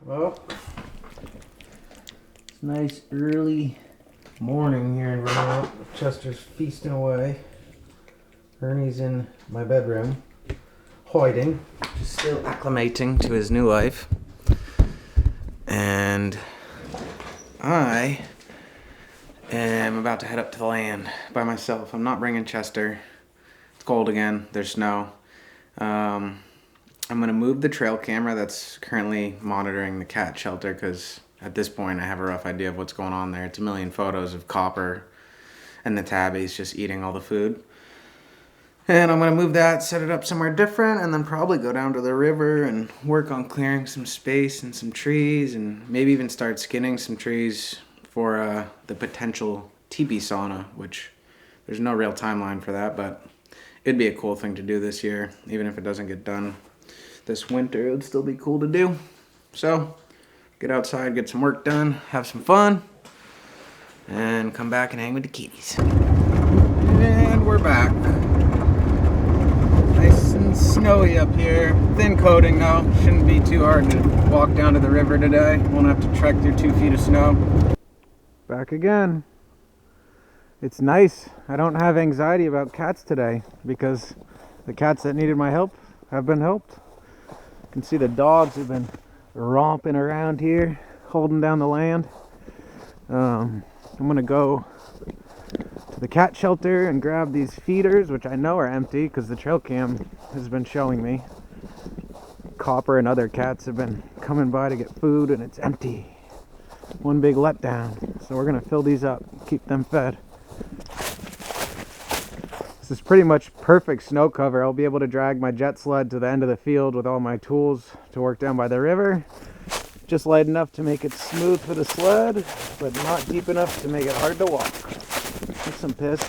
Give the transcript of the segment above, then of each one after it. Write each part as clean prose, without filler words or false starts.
Well, it's nice early morning here in Vermont. Chester's feasting away. Ernie's in my bedroom, hiding, just still acclimating to his new life. And I am about to head up to the land by myself. I'm not bringing Chester. It's cold again. There's snow. I'm going to move the trail camera that's currently monitoring the cat shelter because at this point I have a rough idea of what's going on there. It's a million photos of Copper and the tabbies just eating all the food. And I'm going to move that, set it up somewhere different, and then probably go down to the river and work on clearing some space and some trees, and maybe even start skinning some trees for the potential teepee sauna, which there's no real timeline for that, but it'd be a cool thing to do this year. Even if it doesn't get done this winter, it would still be cool to do. So, get outside, get some work done, have some fun, and come back and hang with the kitties. And we're back. Nice and snowy up here. Thin coating though. Shouldn't be too hard to walk down to the river today. Won't have to trek through 2 feet of snow. Back again. It's nice. I don't have anxiety about cats today because the cats that needed my help have been helped. You can see the dogs have been romping around here, holding down the land. I'm gonna go to the cat shelter and grab these feeders, which I know are empty because the trail cam has been showing me. Copper and other cats have been coming by to get food and it's empty. One big letdown. So we're gonna fill these up, keep them fed. This is pretty much perfect snow cover. I'll be able to drag my jet sled to the end of the field with all my tools to work down by the river. Just light enough to make it smooth for the sled, but not deep enough to make it hard to walk. That's some piss.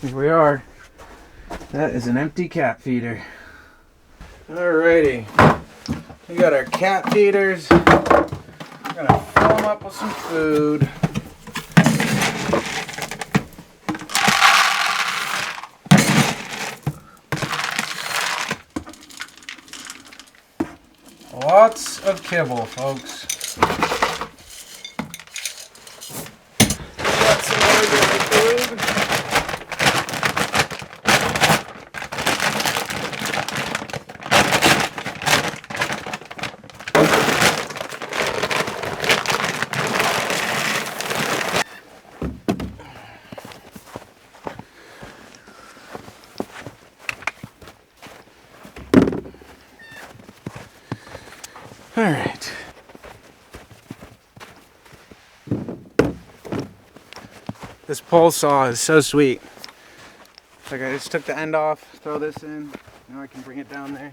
Here we are. That is an empty cat feeder. Alrighty. We got our cat feeders. We're gonna fill them up with some food. Lots of kibble, folks. Got some ordinary food. All right. This pole saw is so sweet. Like I just took the end off, throw this in, now I can bring it down there.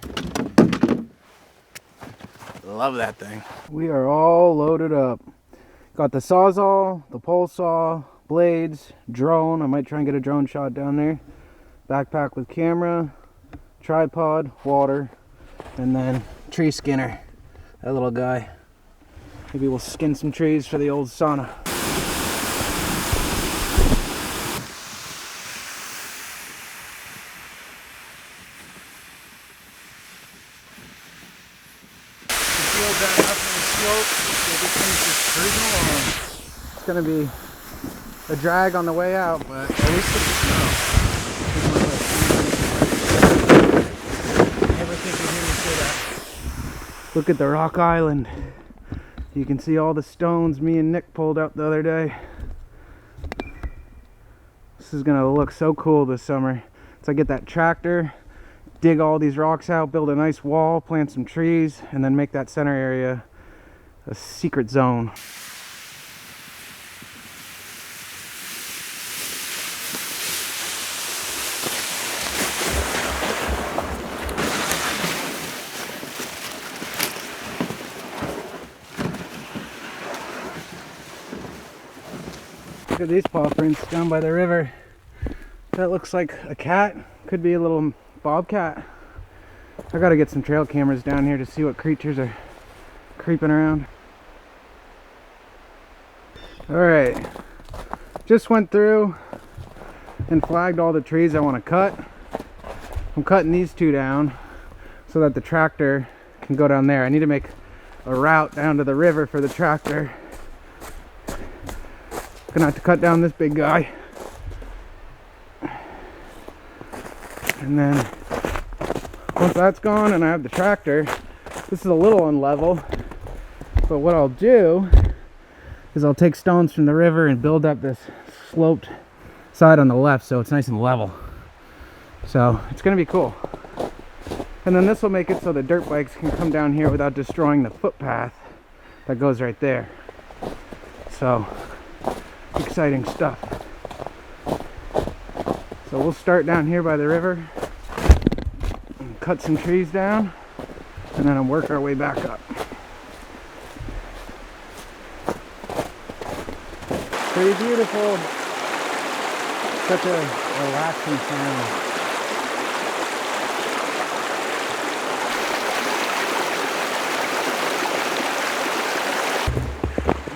Love that thing. We are all loaded up. Got the sawzall, the pole saw, blades, drone. I might try and get a drone shot down there. Backpack with camera, tripod, water, and then tree skinner. That little guy. Maybe we'll skin some trees for the old sauna. The field down up in the slope, so this thing's just cruising along. It's gonna be a drag on the way out, but at least it's snow. Never think you'd hear me say that. Look at the rock island. You can see all the stones me and Nick pulled up the other day. This is gonna look so cool this summer. So I get that tractor, dig all these rocks out, build a nice wall, plant some trees, and then make that center area a secret zone. Look at these paw prints down by the river. That looks like a cat. Could be a little bobcat. I gotta get some trail cameras down here to see what creatures are creeping around. Alright, just went through and flagged all the trees I want to cut. I'm cutting these two down so that the tractor can go down there. I need to make a route down to the river for the tractor. Gonna have to cut down this big guy. And then once that's gone and I have the tractor, this is a little unlevel, but what I'll do is I'll take stones from the river and build up this sloped side on the left so it's nice and level. So it's gonna be cool. And then this will make it so the dirt bikes can come down here without destroying the footpath that goes right there. So exciting stuff. So we'll start down here by the river and cut some trees down, and then work our way back up. Pretty beautiful. Such a relaxing sound.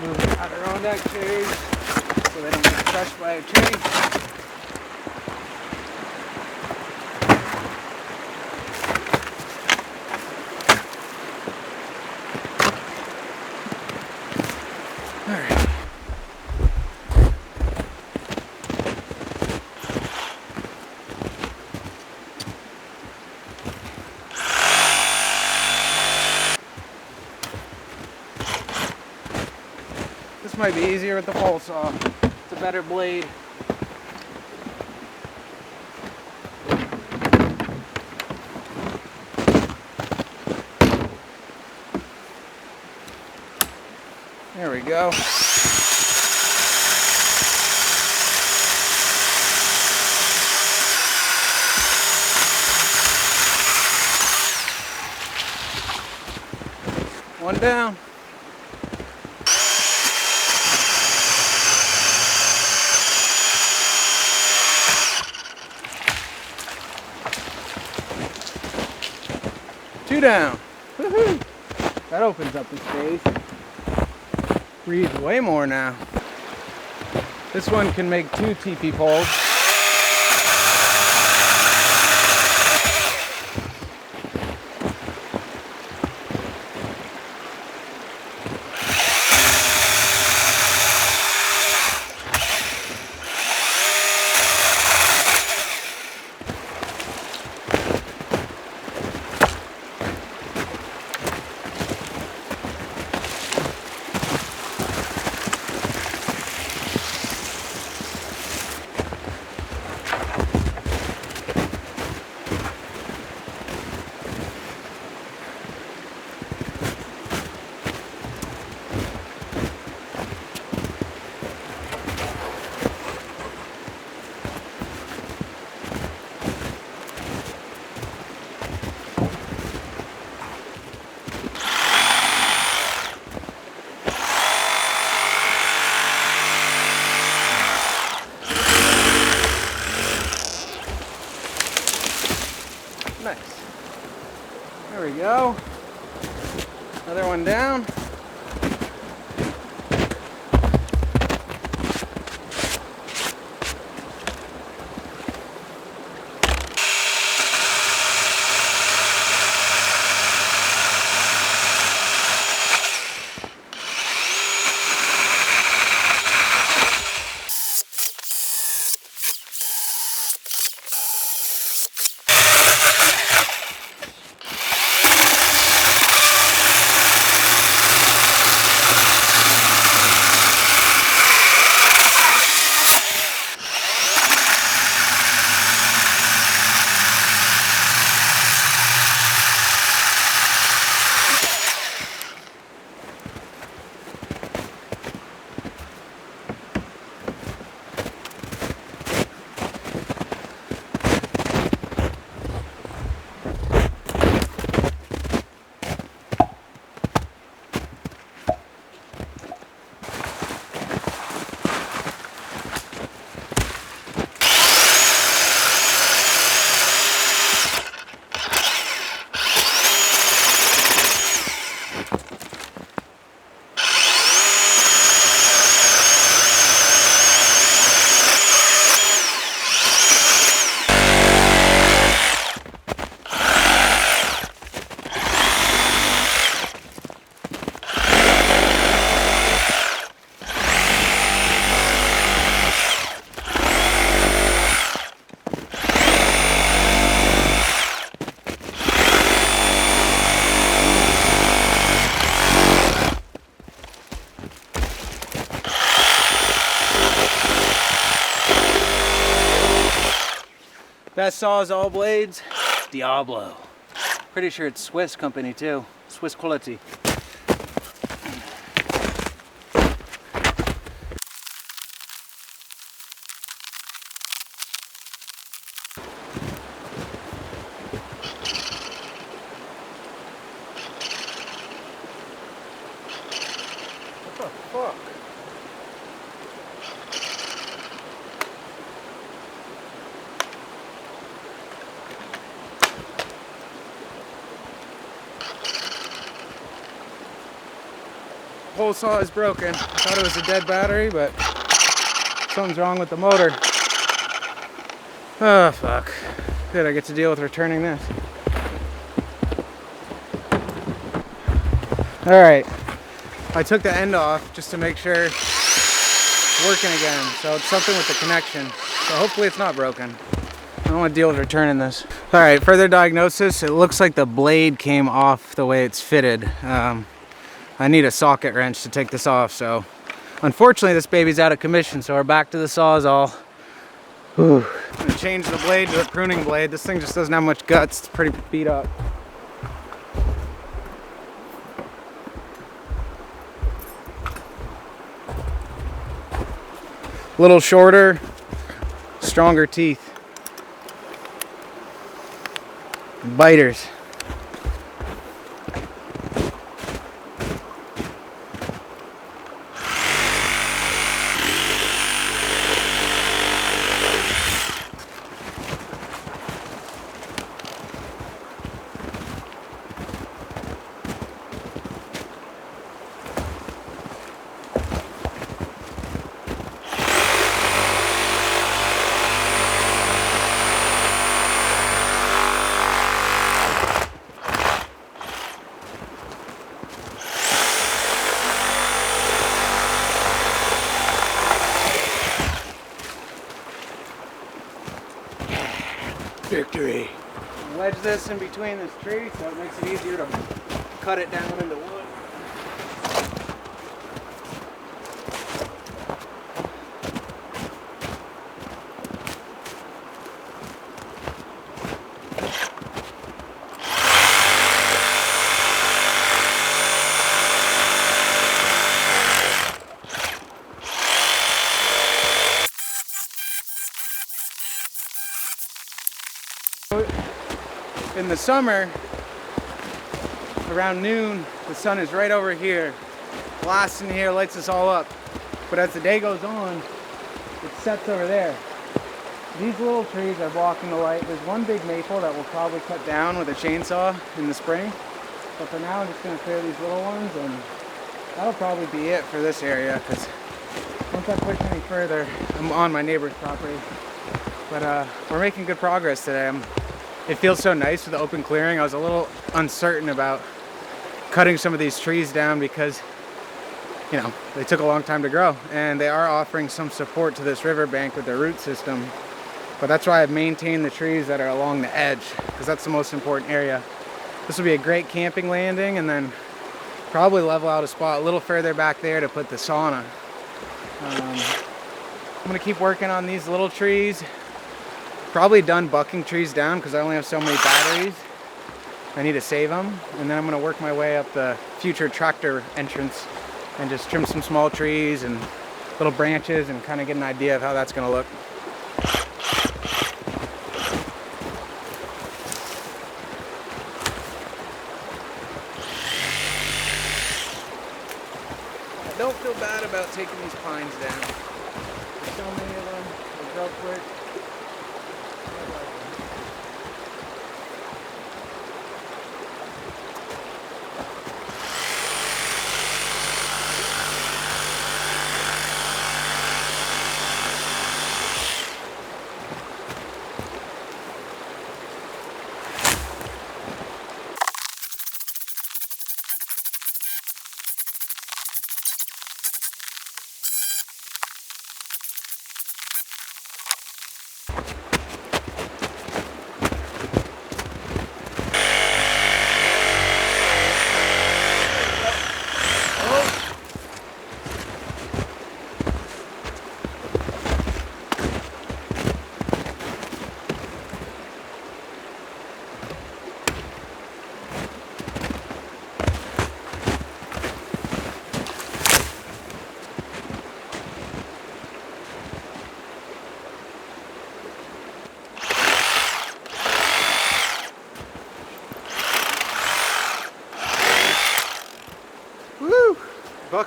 Move the Adirondack trees so they don't get crushed by a tree. Alright. This might be easier with the pole saw. It's a better blade. There we go. One down. Two down. Woohoo! That opens up the space. Breathe way more now. This one can make 2 TP poles. Nice. There we go. Another one down. Best Sawzall blades, Diablo. Pretty sure it's Swiss company too, Swiss quality. What the fuck? Pole saw is broken. I thought it was a dead battery, but something's wrong with the motor. Oh fuck. Good, I get to deal with returning this. Alright. I took the end off just to make sure it's working again. So it's something with the connection. So hopefully it's not broken. I don't want to deal with returning this. Alright, further diagnosis. It looks like the blade came off the way it's fitted. I need a socket wrench to take this off, so unfortunately this baby's out of commission, so we're back to the Sawzall. Whew. I'm gonna change the blade to a pruning blade. This thing just doesn't have much guts. It's pretty beat up. A little shorter, stronger teeth. Biters. Victory. Wedge this in between this tree so it makes it easier to cut it down into wood. In the summer, around noon, the sun is right over here, blasting here, lights us all up. But as the day goes on, it sets over there. These little trees are blocking the light. There's one big maple that we'll probably cut down with a chainsaw in the spring. But for now, I'm just going to clear these little ones, and that'll probably be it for this area, because once I push any further, I'm on my neighbor's property. But we're making good progress today. It feels so nice with the open clearing. I was a little uncertain about cutting some of these trees down because, you know, they took a long time to grow, and they are offering some support to this riverbank with their root system. But that's why I've maintained the trees that are along the edge, because that's the most important area. This will be a great camping landing, and then probably level out a spot a little further back there to put the sauna. I'm gonna keep working on these little trees. Probably done bucking trees down because I only have so many batteries. I need to save them, and then I'm going to work my way up the future tractor entrance and just trim some small trees and little branches and kind of get an idea of how that's going to look. I don't feel bad about taking these pines down. There's so many of them. They grow quick.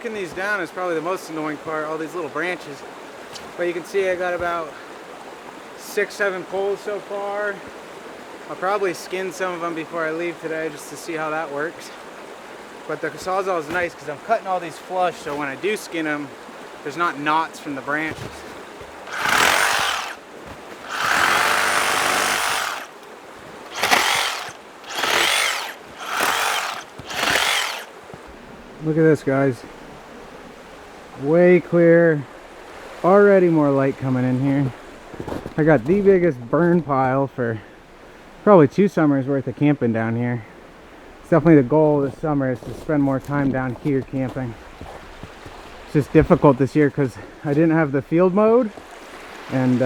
taking these down is probably the most annoying part, all these little branches. But you can see I got about 6-7 poles so far. I'll probably skin some of them before I leave today just to see how that works. But the Sawzall is nice because I'm cutting all these flush, so when I do skin them, there's not knots from the branches. Look at this, guys. Way clear. Already more light coming in here. I got the biggest burn pile for probably 2 summers worth of camping down here. It's definitely the goal this summer, is to spend more time down here camping. It's just difficult this year because I didn't have the field mode, and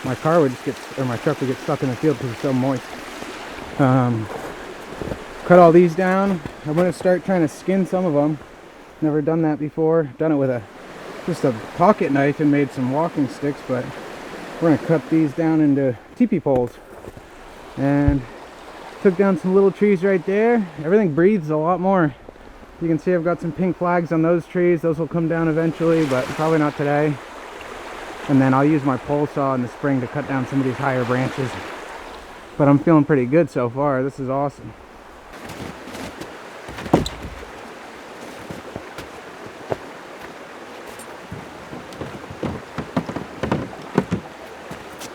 my car would just get, or my truck would get stuck in the field because it's so moist. Cut all these down. I'm going to start trying to skin some of them. Never done that before. Done it with just a pocket knife and made some walking sticks, but we're going to cut these down into teepee poles. And took down some little trees right there. Everything breathes a lot more. You can see I've got some pink flags on those trees. Those will come down eventually, but probably not today. And then I'll use my pole saw in the spring to cut down some of these higher branches. But I'm feeling pretty good so far. This is awesome.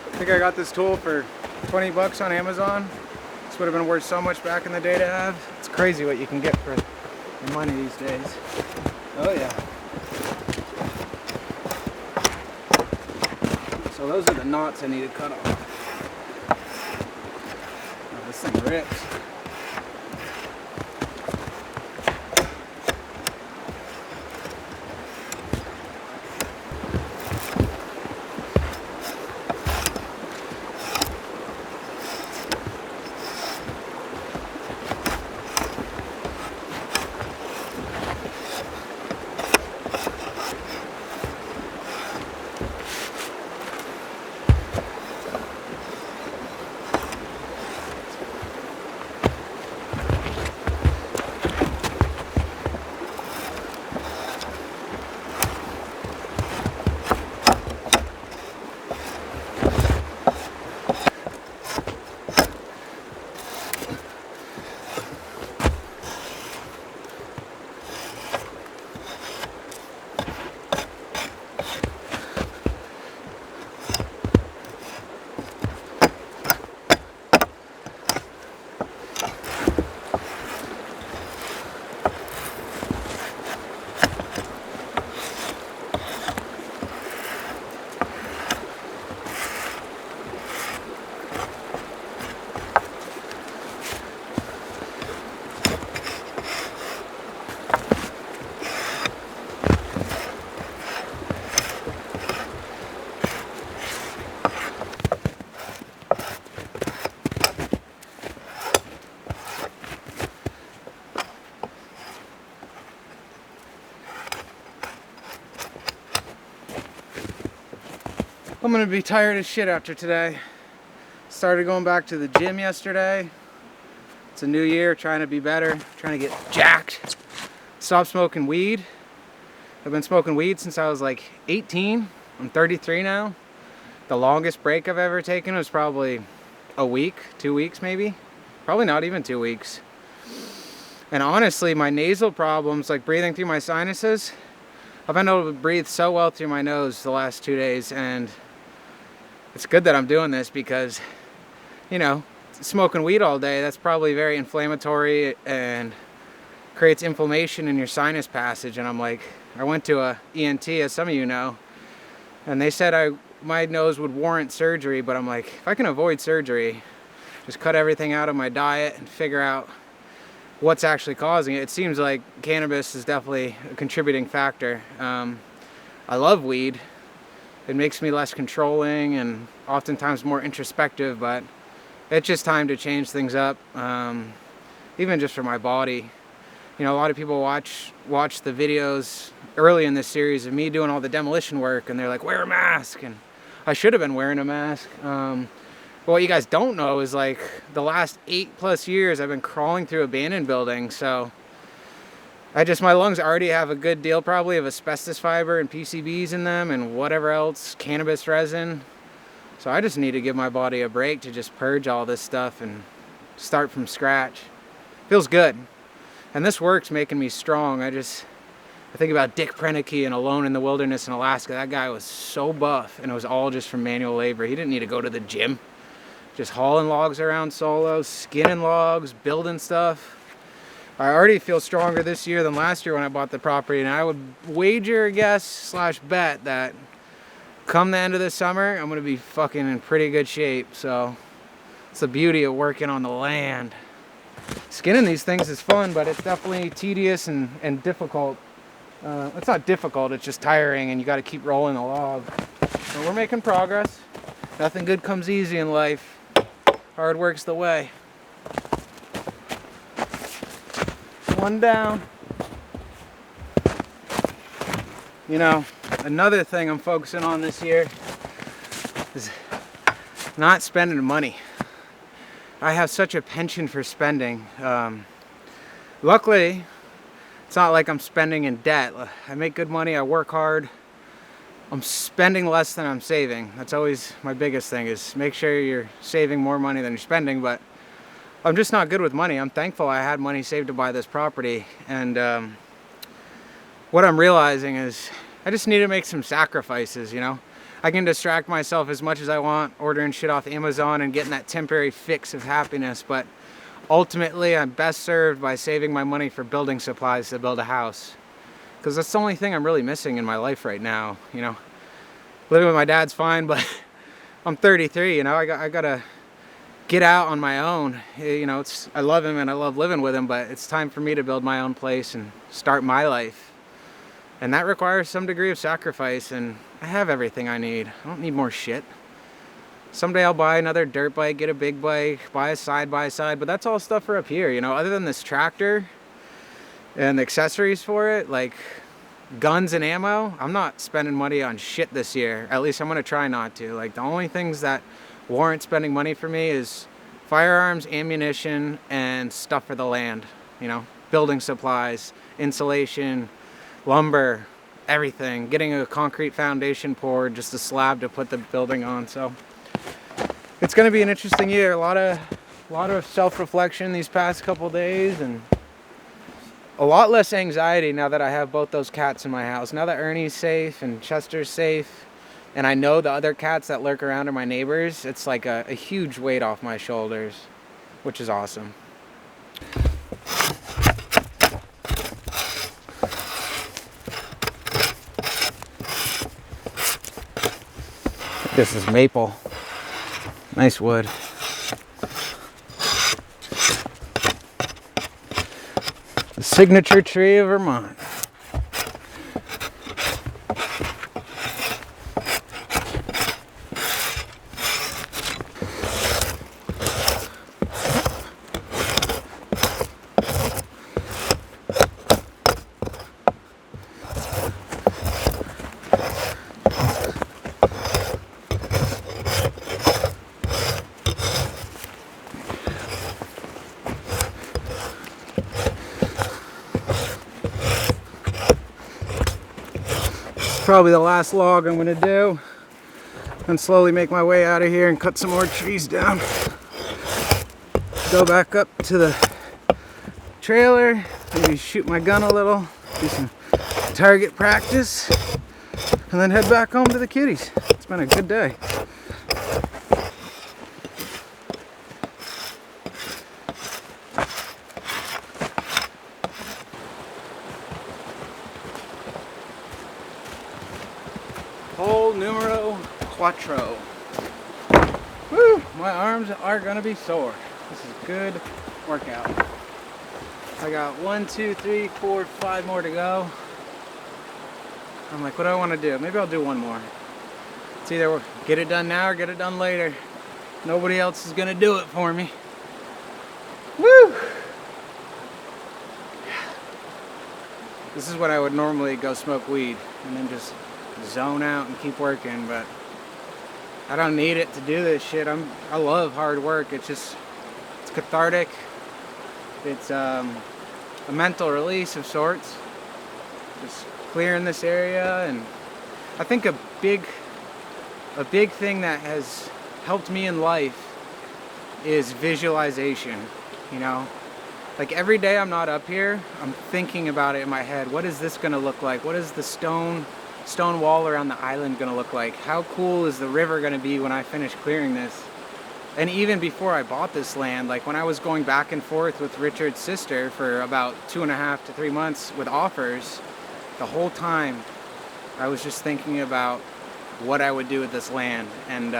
I think I got this tool for 20 bucks on Amazon. This would have been worth so much back in the day to have. It's crazy what you can get for your money these days. Oh yeah. So those are the knots I need to cut off. Oh, this thing rips. I'm gonna be tired as shit after today. Started going back to the gym yesterday. It's a new year, trying to be better, trying to get jacked. Stop smoking weed. I've been smoking weed since I was like 18. I'm 33 now. The longest break I've ever taken was probably a week, 2 weeks maybe. Probably not even 2 weeks. And honestly, my nasal problems, like breathing through my sinuses, I've been able to breathe so well through my nose the last 2 days, and it's good that I'm doing this because, you know, smoking weed all day, that's probably very inflammatory and creates inflammation in your sinus passage. And I'm like, I went to a ENT, as some of you know, and they said my nose would warrant surgery, but I'm like, if I can avoid surgery, just cut everything out of my diet and figure out what's actually causing it. It seems like cannabis is definitely a contributing factor. I love weed. It makes me less controlling and oftentimes more introspective, but it's just time to change things up, even just for my body. You know, a lot of people watch the videos early in this series of me doing all the demolition work, and they're like, wear a mask, and I should have been wearing a mask. But what you guys don't know is, like, the last 8+ years I've been crawling through abandoned buildings, so my lungs already have a good deal probably of asbestos fiber and PCBs in them and whatever else, cannabis resin. So I just need to give my body a break to just purge all this stuff and start from scratch. Feels good. And this work's making me strong. I think about Dick Prenneke and Alone in the Wilderness in Alaska. That guy was so buff, and it was all just from manual labor. He didn't need to go to the gym. Just hauling logs around solo, skinning logs, building stuff. I already feel stronger this year than last year when I bought the property, and I would wager, guess, / bet that come the end of the summer, I'm gonna be fucking in pretty good shape. So it's the beauty of working on the land. Skinning these things is fun, but it's definitely tedious and difficult. It's not difficult, it's just tiring, and you got to keep rolling the log. So we're making progress. Nothing good comes easy in life. Hard work's the way. One down. You know, another thing I'm focusing on this year is not spending money. I have such a penchant for spending. Luckily, it's not like I'm spending in debt. I make good money, I work hard. I'm spending less than I'm saving. That's always my biggest thing, is make sure you're saving more money than you're spending. But I'm just not good with money. I'm thankful I had money saved to buy this property. And what I'm realizing is I just need to make some sacrifices, you know? I can distract myself as much as I want, ordering shit off Amazon and getting that temporary fix of happiness, but ultimately I'm best served by saving my money for building supplies to build a house. Because that's the only thing I'm really missing in my life right now, you know? Living with my dad's fine, but I'm 33, you know? I gotta get out on my own. You know, I love him and I love living with him, but it's time for me to build my own place and start my life. And that requires some degree of sacrifice, and I have everything I need. I don't need more shit. Someday I'll buy another dirt bike, get a big bike, buy a side-by-side, but that's all stuff for up here, you know? Other than this tractor and the accessories for it, like guns and ammo, I'm not spending money on shit this year. At least I'm gonna try not to. Like, the only things that warrant spending money for me is firearms, ammunition, and stuff for the land, you know? Building supplies, insulation, lumber, everything. Getting a concrete foundation poured, just a slab to put the building on. So it's going to be an interesting year. A lot of self-reflection these past couple days, and a lot less anxiety now that I have both those cats in my house. Now that Ernie's safe and Chester's safe, and I know the other cats that lurk around are my neighbors, it's like a huge weight off my shoulders, which is awesome. This is maple. Nice wood. The signature tree of Vermont. Probably the last log I'm gonna do, and slowly make my way out of here and cut some more trees down. Go back up to the trailer, maybe shoot my gun a little, do some target practice, and then head back home to the kitties. It's been a good day. Hole numero cuatro. Woo! My arms are gonna be sore. This is a good workout. I got 1, 2, 3, 4, 5 more to go. I'm like, what do I want to do? Maybe I'll do one more. It's either get it done now or get it done later. Nobody else is gonna do it for me. Woo! This is when I would normally go smoke weed and then just zone out and keep working, but I don't need it to do this shit. I love hard work. It's cathartic. It's a mental release of sorts. Just clearing this area, and I think a big thing that has helped me in life is visualization, you know? Like every day I'm not up here, I'm thinking about it in my head. What is this gonna look like? What is the stone wall around the island gonna look like? How cool is the river gonna be when I finish clearing this? And even before I bought this land, like when I was going back and forth with Richard's sister for about 2.5 to 3 months with offers, the whole time I was just thinking about what I would do with this land. And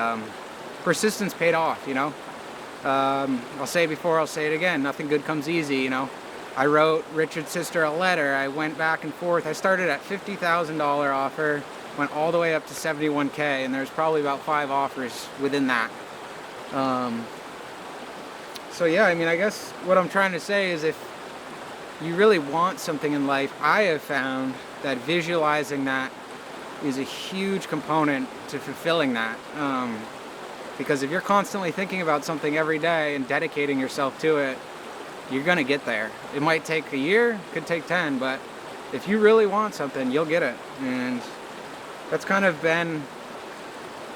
persistence paid off, you know? I'll say it before, I'll say it again, nothing good comes easy, you know? I wrote Richard's sister a letter, I went back and forth. I started at $50,000 offer, went all the way up to 71K, and there's probably about 5 offers within that. So yeah, I mean, I guess what I'm trying to say is if you really want something in life, I have found that visualizing that is a huge component to fulfilling that. Because if you're constantly thinking about something every day and dedicating yourself to it, you're gonna get there. It might take a year, could take 10, but if you really want something, you'll get it. And that's kind of been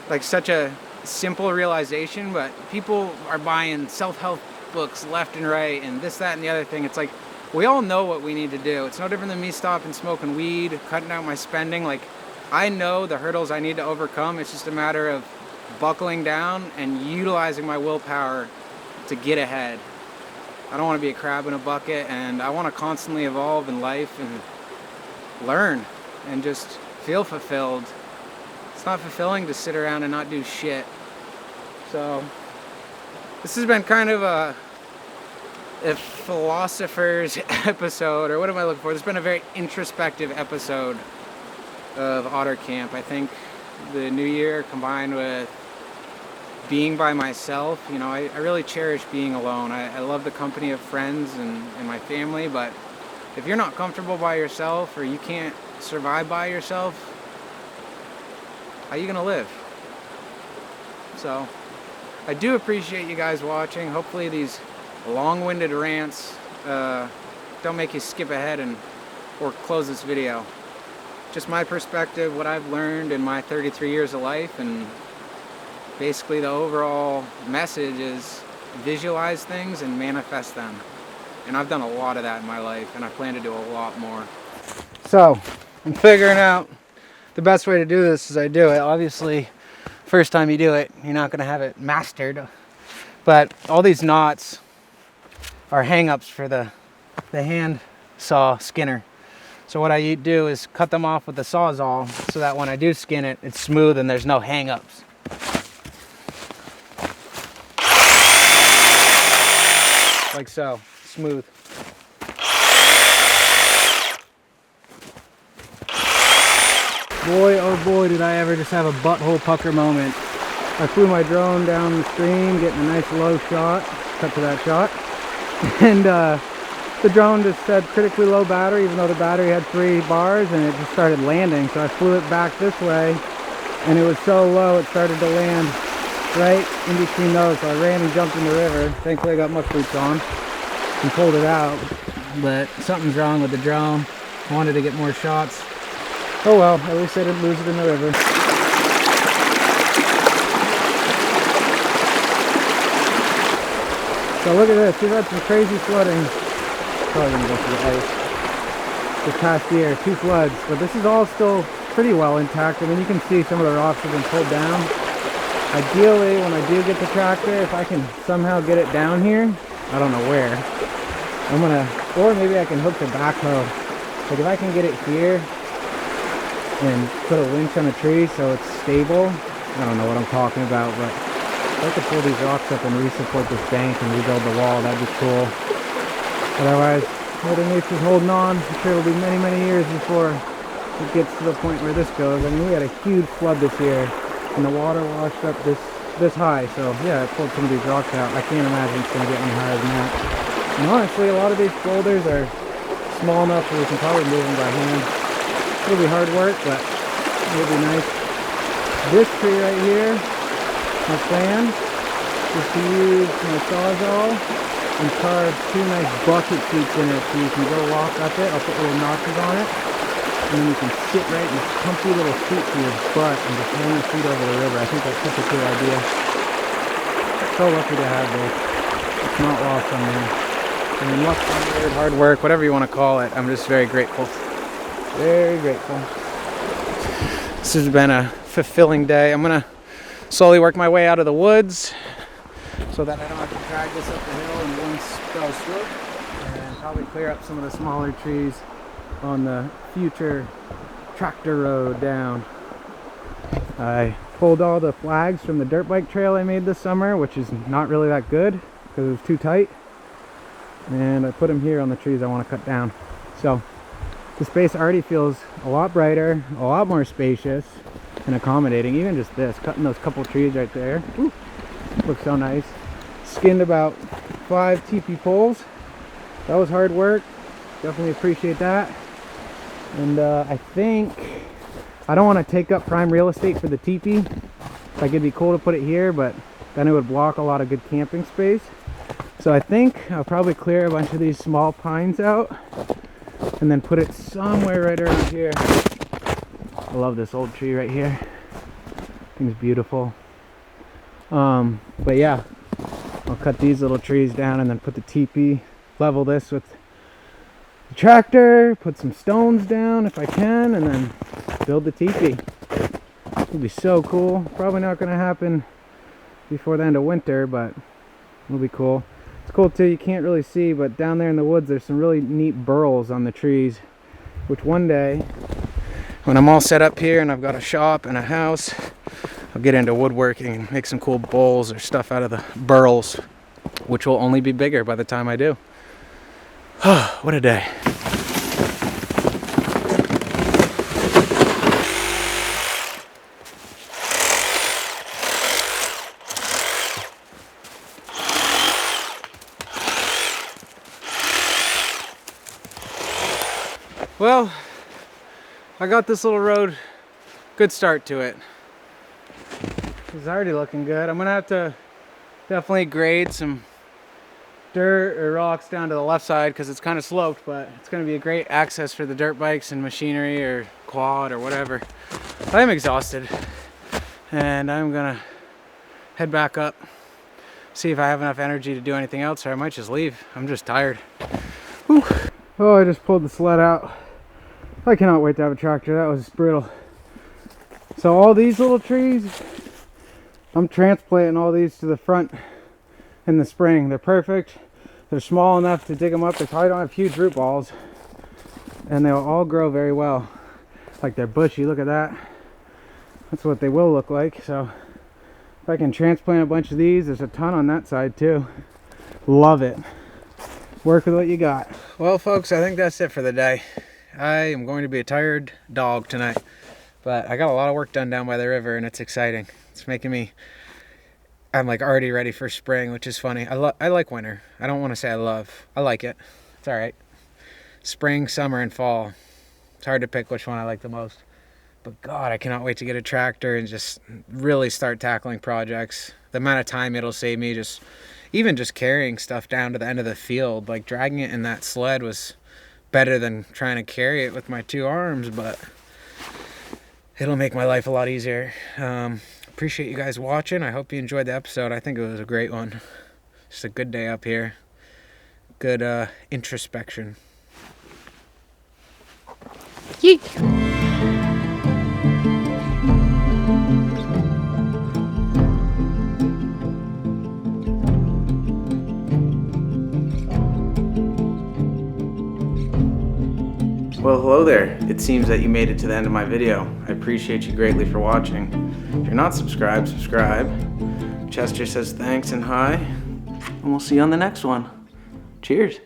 like such a simple realization, but people are buying self-help books left and right and this, that, and the other thing. It's like, we all know what we need to do. It's no different than me stopping smoking weed, cutting out my spending. Like, I know the hurdles I need to overcome. It's just a matter of buckling down and utilizing my willpower to get ahead. I don't want to be a crab in a bucket, and I want to constantly evolve in life and learn and just feel fulfilled. It's not fulfilling to sit around and not do shit. So this has been kind of a philosopher's episode, or what am I looking for? This has been a very introspective episode of OTRCMP. I think the new year combined with being by myself, you know, I really cherish being alone. I love the company of friends and my family, but if you're not comfortable by yourself or you can't survive by yourself, how are you gonna live? So I do appreciate you guys watching. Hopefully these long-winded rants don't make you skip ahead or close this video. Just my perspective, what I've learned in my 33 years of life, and basically the overall message is visualize things and manifest them. And I've done a lot of that in my life, and I plan to do a lot more. So I'm figuring out the best way to do this is I do it. Obviously, first time you do it, you're not gonna have it mastered. But all these knots are hang-ups for the hand saw skinner. So what I do is cut them off with the Sawzall so that when I do skin it, it's smooth and there's no hang-ups. Like so, smooth. Boy, oh boy, did I ever just have a butthole pucker moment. I flew my drone down the stream, getting a nice low shot, cut to that shot, and the drone just said critically low battery, even though the battery had 3 bars, and it just started landing. So I flew it back this way, and it was so low it started to land right in between those. So I ran and jumped in the river. Thankfully I got muck boots on and pulled it out, but something's wrong with the drone. I wanted to get more shots. Oh well, at least I didn't lose it in the river. So look at this, we've had some crazy flooding. Probably gonna go through the ice this past year, 2 floods, but this is all still pretty well intact. I mean, you can see some of the rocks have been pulled down. Ideally, when I do get the tractor, if I can somehow get it down here, I don't know where, I'm gonna, or maybe I can hook the backhoe. Like if I can get it here and put a winch on a tree so it's stable, I don't know what I'm talking about, but if I could pull these rocks up and re-support this bank and rebuild the wall, that'd be cool. Otherwise, Mother Nature's holding on. I'm sure it'll be many, many years before it gets to the point where this goes. I mean, we had a huge flood this year, and the water washed up this high. So yeah, I pulled some of these rocks out. I can't imagine it's going to get any higher than that. And honestly, a lot of these boulders are small enough that we can probably move them by hand. It'll be hard work, but it'll be nice. This tree right here, my plan is to use my Sawzall and carved 2 nice bucket seats in it so you can go walk up it. I'll put little notches on it. And then you can sit right in this comfy little seat for your butt and just hang your feet over the river. I think that's such a cool idea. So lucky to have this. It's not lost on me. I mean, luck, hard work, whatever you want to call it. I'm just very grateful. Very grateful. This has been a fulfilling day. I'm gonna slowly work my way out of the woods so that I don't have to drag this up the hill in one fell swoop, and probably clear up some of the smaller trees on the future tractor road down. I pulled all the flags from the dirt bike trail I made this summer, which is not really that good because it was too tight, and I put them here on the trees I want to cut down. So the space already feels a lot brighter, a lot more spacious and accommodating. Even just this, cutting those couple trees right there, ooh, looks so nice. Skinned about 5 TP poles. That was hard work, definitely appreciate that. And I think I don't want to take up prime real estate for the teepee. Like, it'd be cool to put it here, but then it would block a lot of good camping space. So I think I'll probably clear a bunch of these small pines out and then put it somewhere right around here. I love this old tree right here. Thing's beautiful. But yeah, I'll cut these little trees down and then put the teepee, level this with the tractor, put some stones down if I can, and then build the teepee. It'll be so cool. Probably not going to happen before the end of winter, but it'll be cool. It's cool too, you can't really see, but down there in the woods there's some really neat burls on the trees, which one day when I'm all set up here and I've got a shop and a house, I'll get into woodworking and make some cool bowls or stuff out of the burls, which will only be bigger by the time I do. What a day. Well, I got this little road, good start to it. It's already looking good. I'm gonna have to definitely grade some dirt or rocks down to the left side because it's kind of sloped, but it's going to be a great access for the dirt bikes and machinery or quad or whatever. I'm exhausted and I'm gonna head back up, see if I have enough energy to do anything else, or I might just leave. I'm just tired. Whew. Oh, I just pulled the sled out. I cannot wait to have a tractor. That was brutal. So all these little trees, I'm transplanting all these to the front in the spring. They're perfect. They're small enough to dig them up. They probably don't have huge root balls, and they'll all grow very well. Like, they're bushy. Look at that. That's what they will look like. So if I can transplant a bunch of these, there's a ton on that side too. Love it. Work with what you got. Well, folks, I think that's it for the day. I am going to be a tired dog tonight, but I got a lot of work done down by the river, and it's exciting. It's making me, I'm like already ready for spring, which is funny. I like winter. I don't want to say I like it. It's all right. Spring, summer, and fall. It's hard to pick which one I like the most. But God, I cannot wait to get a tractor and just really start tackling projects. The amount of time it'll save me even just carrying stuff down to the end of the field. Like, dragging it in that sled was better than trying to carry it with my 2 arms, but it'll make my life a lot easier. Appreciate you guys watching. I hope you enjoyed the episode. I think it was a great one. Just a good day up here. Good introspection. Yeet. Well, hello there. It seems that you made it to the end of my video. I appreciate you greatly for watching. If you're not subscribed, subscribe. Chester says thanks and hi, and we'll see you on the next one. Cheers.